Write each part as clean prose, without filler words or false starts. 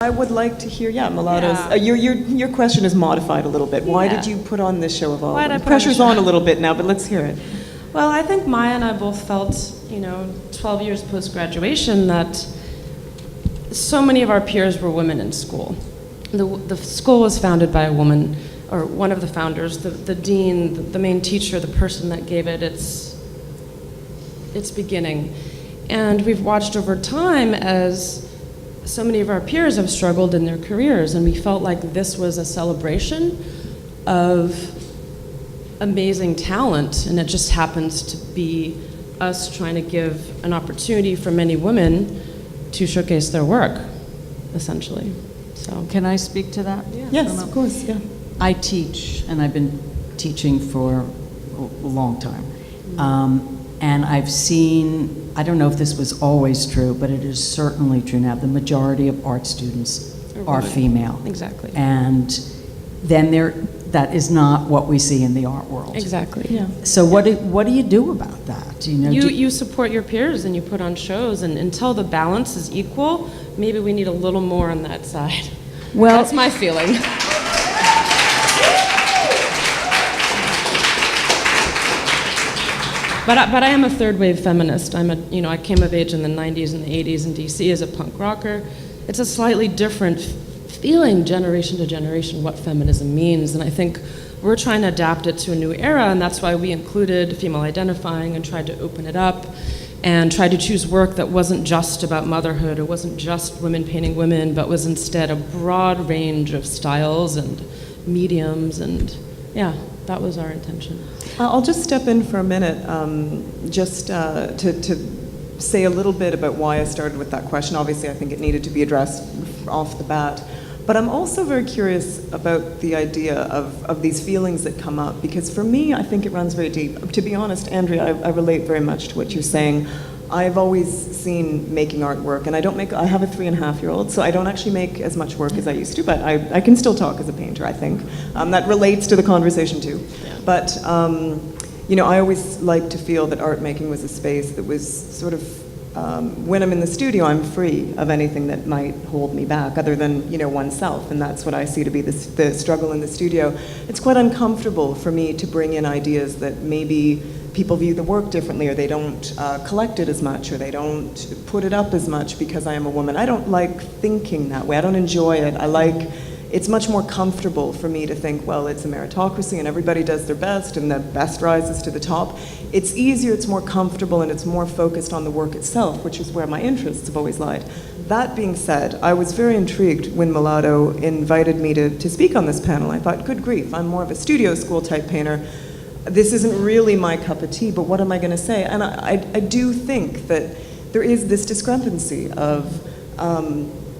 I would like to hear, Malado's, Yeah. your question is modified a little bit. Why Yeah. did you put on this show of all? Why did I put on Pressure's the show? on a little bit now, but let's hear it. Well, I think Maya and I both felt, 12 years post-graduation, that so many of our peers were women in school. The school was founded by a woman, or one of the founders, the dean, the main teacher, the person that gave it its beginning. And we've watched over time as so many of our peers have struggled in their careers, and we felt like this was a celebration of amazing talent, and it just happens to be us trying to give an opportunity for many women to showcase their work, essentially. So, Can I speak to that? Yes, of course, yeah. I teach, and I've been teaching for a long time. And I've seen, I don't know if this was always true, but it is certainly true now, the majority of art students are female. exactly. And then that is not what we see in the art world. Exactly. Yeah. So what do you do about that? You support your peers and you put on shows, and until the balance is equal, maybe we need a little more on that side. Well, That's my feeling. But I am a third wave feminist. I came of age in the 90s and the 80s in DC as a punk rocker. It's a slightly different feeling generation to generation what feminism means, and I think we're trying to adapt it to a new era, and that's why we included female identifying and tried to open it up and tried to choose work that wasn't just about motherhood, it wasn't just women painting women, but was instead a broad range of styles and mediums, and yeah, that was our intention. I'll just step in for a minute, just to say a little bit about why I started with that question. Obviously, I think it needed to be addressed off the bat. But I'm also very curious about the idea of these feelings that come up, because for me, I think it runs very deep. To be honest, Andrea, I relate very much to what you're saying. I've always seen making artwork, and I have a 3.5-year-old, so I don't actually make as much work as I used to, but I can still talk as a painter, I think. That relates to the conversation too. Yeah. But, I always liked to feel that art making was a space that was sort of, when I'm in the studio, I'm free of anything that might hold me back, other than, oneself, and that's what I see to be the struggle in the studio. It's quite uncomfortable for me to bring in ideas that maybe people view the work differently, or they don't collect it as much, or they don't put it up as much because I am a woman. I don't like thinking that way. I don't enjoy it. It's much more comfortable for me to think, well, it's a meritocracy and everybody does their best and the best rises to the top. It's easier, it's more comfortable, and it's more focused on the work itself, which is where my interests have always lied. That being said, I was very intrigued when Malado invited me to speak on this panel. I thought, good grief, I'm more of a studio school type painter. This isn't really my cup of tea, but what am I going to say? And I do think that there is this discrepancy of,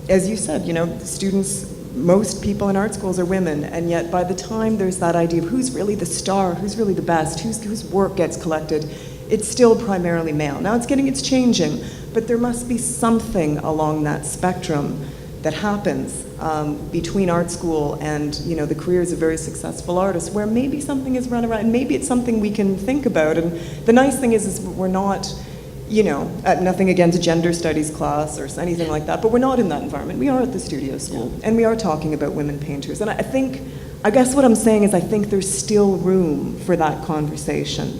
as you said, students, most people in art schools are women, and yet by the time there's that idea of who's really the star, who's really the best, whose work gets collected, it's still primarily male. Now it's changing, but there must be something along that spectrum that happens between art school and the careers of very successful artists, where maybe something is run around, and maybe it's something we can think about. And the nice thing is we're not, nothing against a gender studies class or anything like that, but we're not in that environment. We are at the studio school, and we are talking about women painters. And I guess what I'm saying is I think there's still room for that conversation.